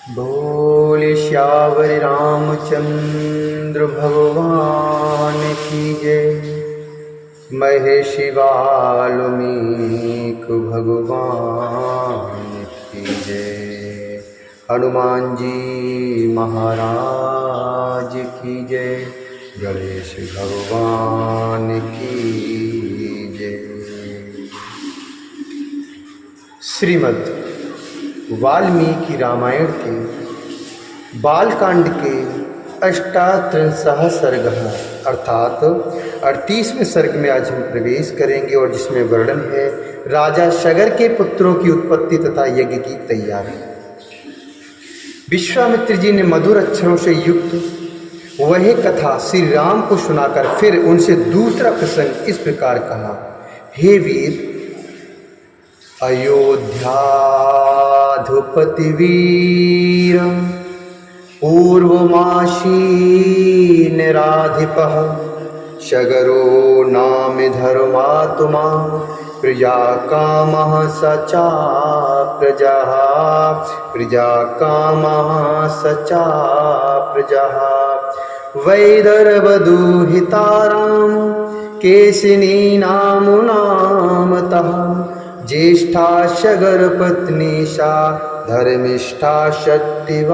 बोले श्यावर रामचंद्र भगवान की जय। महेशी वाल्मीकि भगवान की जय। हनुमान जी महाराज की जय। गणेश भगवान की जय। श्रीमद् वाल्मीकि रामायण के बालकांड के अष्टात्रिंशः सर्ग अर्थात 38वें सर्ग में आज हम प्रवेश करेंगे और जिसमें वर्णन है राजा शगर के पुत्रों की उत्पत्ति तथा यज्ञ की तैयारी। विश्वामित्र जी ने मधुर अक्षरों से युक्त वह कथा श्री राम को सुनाकर फिर उनसे दूसरा प्रसंग इस प्रकार कहा। हे वीर, अयोध्याधुपति वीर पूर्वमासीनराधिपः शगरो नाम धर्मात्मा प्रजा कामः सचा प्रजा वैदर्भदुहिताराम केशिनी नामुनामतः ज्येष्ठा शगर पत्नी सा धर्मिष्ठा सत्यवादिनी।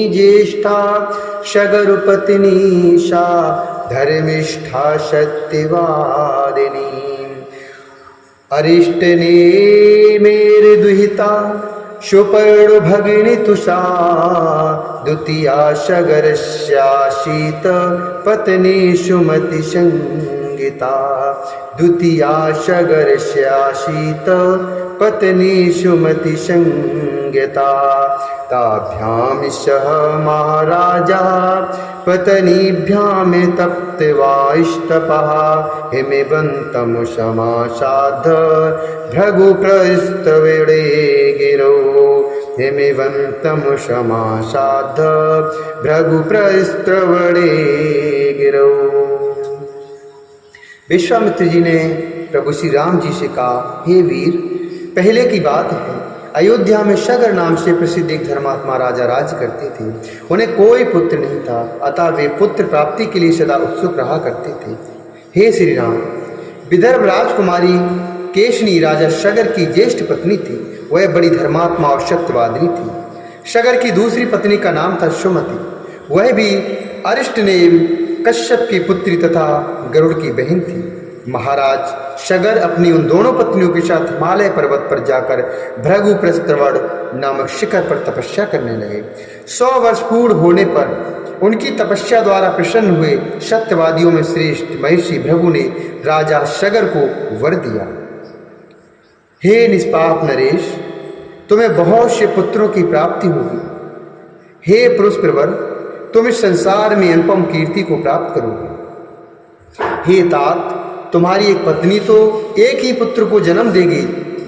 ज्येष्ठा शगर पत्नी सा धर्मिष्ठा सत्यवादिनी। अरिष्ट ने मेरे दुहिता सुपर्ण भगिनी तुषा द्वितीया शगरस्याशीत पत्नी सुमति संगीता। द्वितीया शगरस्याशीत पत्नी सुमति संगीता। ताभ्यां सह महाराजा पत्नीभ्यां तप्त्वा इष्टपः हिमवन्तं समासाद्ध भृगुप्रस्थवेणे गिरौ। हिमवन्तं समासाद्ध भृगुप्रस्थवेणे गिरौ। विश्वामित्र जी ने प्रभु श्री राम जी से कहा, हे वीर, पहले की बात है अयोध्या में शगर नाम से प्रसिद्ध एक धर्मात्मा राजा राज करते थे। उन्हें कोई पुत्र नहीं था, अतः वे पुत्र प्राप्ति के लिए सदा उत्सुक रहा करते थे। हे श्री राम, विदर्भ राजकुमारी केशनी राजा शगर की ज्येष्ठ पत्नी थी। वह बड़ी धर्मात्मा और सत्यवादिनी थी। शगर की दूसरी पत्नी का नाम था सुमति। वह भी अरिष्टनेम कश्यप की पुत्री तथा गरुड़ की बहन थी। महाराज शगर अपनी उन दोनों पत्नियों के साथ हिमालय पर्वत पर जाकर भृगुप्रस्थवड़ नामक शिखर पर तपस्या करने लगे। 100 वर्ष पूर्ण होने पर उनकी तपस्या द्वारा प्रसन्न हुए सत्यवादियों में श्रेष्ठ महर्षि भृगु ने राजा शगर को वर दिया। हे निष्पाप नरेश, तुम्हें बहुत से पुत्रों की प्राप्ति होगी। हे पुरुष प्रवर, तुम इस संसार में अनुपम कीर्ति को प्राप्त करोगे। हे तात, तुम्हारी एक पत्नी तो एक ही पुत्र को जन्म देगी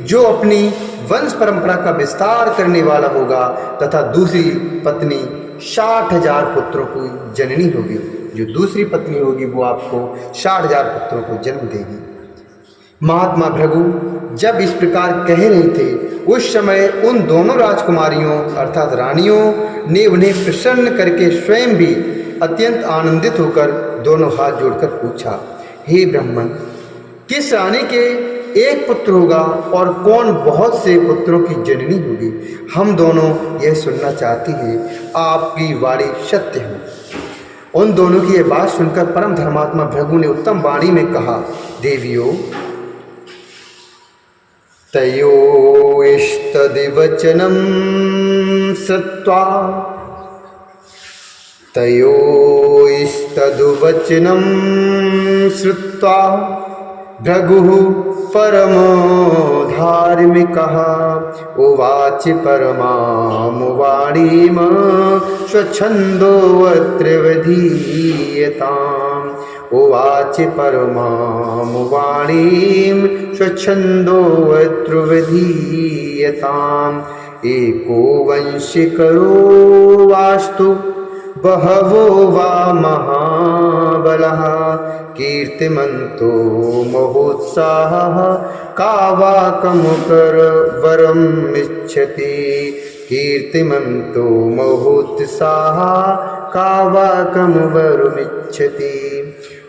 जो अपनी वंश परंपरा का विस्तार करने वाला होगा, तथा दूसरी पत्नी 60,000 पुत्रों की जननी होगी। जो दूसरी पत्नी होगी वो आपको 60,000 पुत्रों को जन्म देगी। महात्मा भृगु जब इस प्रकार कह रहे थे, उस समय उन दोनों राजकुमारियों अर्थात रानियों ने उन्हें प्रसन्न करके स्वयं भी अत्यंत आनंदित होकर दोनों हाथ जोड़कर पूछा, हे ब्राह्मण, किस रानी के एक पुत्र होगा और कौन बहुत से पुत्रों की जननी होगी? हम दोनों यह सुनना चाहते हैं। आपकी वाणी सत्य है। उन दोनों की यह बात सुनकर परम धर्मात्मा भृगु ने उत्तम वाणी में कहा, देवियों, तयो इष्टदिवचनं श्रुत्वा तयो इष्टदुवचनं श्रुत्वा भृगुः परमो धार्मिकः उवाच परमां वाणीं स्वच्छन्दोऽत्र विधीयताम्। उवाच परमां वाणीं स्वच्छन्दोऽत्र विधीयताम्। एको वंशिकरो वास्तु बहवो वा महाबला महाबलः कीर्तिमन्तो महोत्साहः कावाकमुकरवरमिच्छति कीर्तिमन्तो महोत्साहः कावाकमुवरमिच्छति।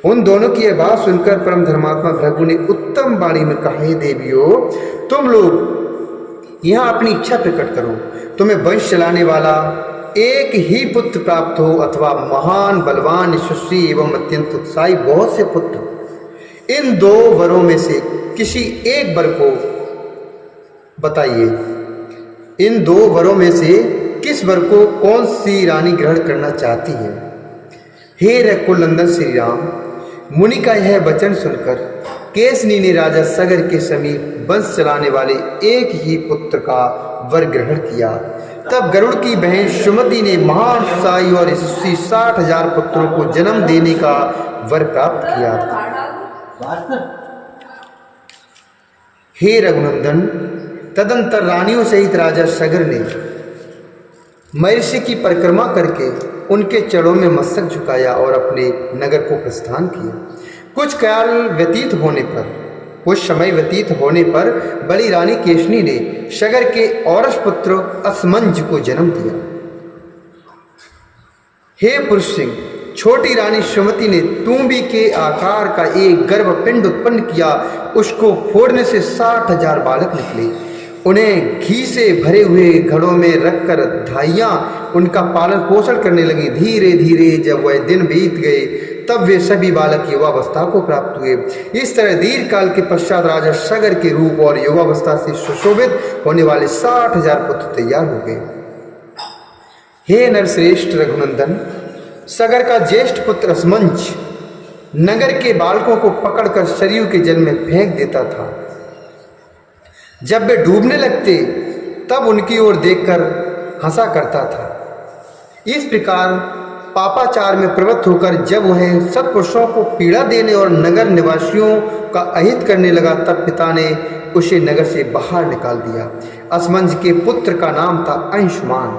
उन दोनों की यह बात सुनकर परम धर्मात्मा भृगु ने उत्तम वाणी में कहा, हे देवियों, तुम लोग यहाँ अपनी इच्छा प्रकट करो। तुम्हें वंश चलाने वाला एक ही पुत्र प्राप्त हो अथवा महान बलवान यशस्वी एवं अत्यंत उत्साही बहुत से पुत्र, इन दो वरों में से किसी एक वर को बताइए। इन दो वरों में से किस वर को कौन सी रानी ग्रहण करना चाहती है? हे रघुनंदन श्री राम, मुनि का यह वचन सुनकर केसनी ने राजा सगर के समीप वंश चलाने वाले एक ही पुत्र का वर ग्रहण किया। तब गरुड़ की बहन सुमति ने महान उत्साही और यशस्वी 60,000 पुत्रों को जन्म देने का वर प्राप्त किया। हे रघुनंदन, तदंतर रानियों सहित राजा सगर ने महर्षि की परिक्रमा करके उनके चरणों में मस्तक झुकाया और अपने नगर को प्रस्थान किया। कुछ समय व्यतीत होने पर बड़ी रानी केशनी ने सगर के औरस पुत्र असमंज को जन्म दिया। हे पुरुष सिंह, छोटी रानी सुमति ने तूंबी के आकार का एक गर्भपिंड उत्पन्न किया। उसको फोड़ने से 60,000 बालक निकले। उन्हें घी से भरे हुए घड़ों में रखकर धाइयाँ उनका पालन पोषण करने लगी। धीरे धीरे जब वह दिन बीत गए तब वे सभी बालक युवावस्था को प्राप्त हुए। इस तरह दीर्घ काल के पश्चात राजा सगर के रूप और युवावस्था से सुशोभित होने वाले 60,000 पुत्र तैयार हो गए। हे नरश्रेष्ठ रघुनंदन, सगर का ज्येष्ठ पुत्र असमंज नगर के बालकों को पकड़कर सरयू के जल में फेंक देता था। जब वे डूबने लगते तब उनकी ओर देखकर हंसा करता था। इस प्रकार पापाचार में प्रवृत्त होकर जब वह सत्पुरुषों को पीड़ा देने और नगर निवासियों का अहित करने लगा, तब पिता ने उसे नगर से बाहर निकाल दिया। असमंज के पुत्र का नाम था अंशुमान।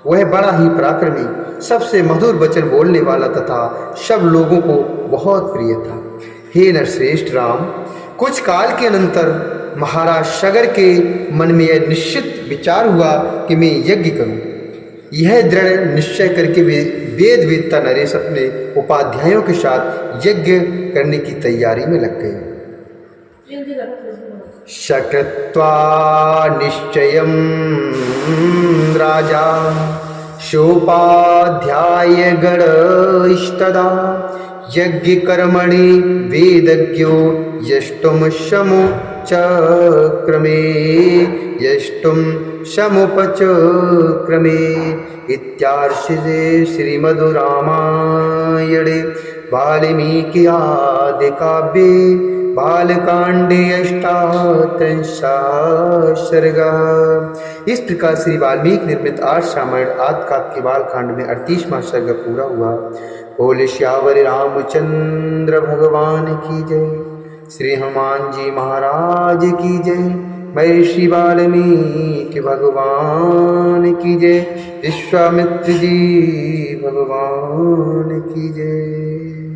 वह बड़ा ही पराक्रमी, सबसे मधुर वचन बोलने वाला तथा सब लोगों को बहुत प्रिय था। हे नरश्रेष्ठ राम, कुछ काल के अनंतर महाराज सगर के मन में यह निश्चित विचार हुआ कि मैं यज्ञ करूं। यह दृढ़ निश्चय करके वे वेद वेदता नरेश अपने उपाध्यायों के साथ यज्ञ करने की तैयारी में लग गए। शकृत्वा निश्चयं राजा शोपाध्याय गणस्तदा यज्ञ कर्मणि वेदज्ञो यष्टुम समुचक्रमे यष्टुम समुपचक्रमे इत्यार्षे श्रीमद्रामायणे वाल्मीकि आदि काव्ये बालकांडे 38 सर्गः। इस प्रकार श्री वाल्मीकि निर्मित 8 रामायण आदि काव्य के बालकांड में 38वां सर्ग पूरा हुआ। बोले श्यावर रामचंद्र भगवान की जय। श्री हनुमान जी महाराज की जय। महर्षि वाल्मीकि भगवान की जय। विश्वामित्र जी भगवान की जय।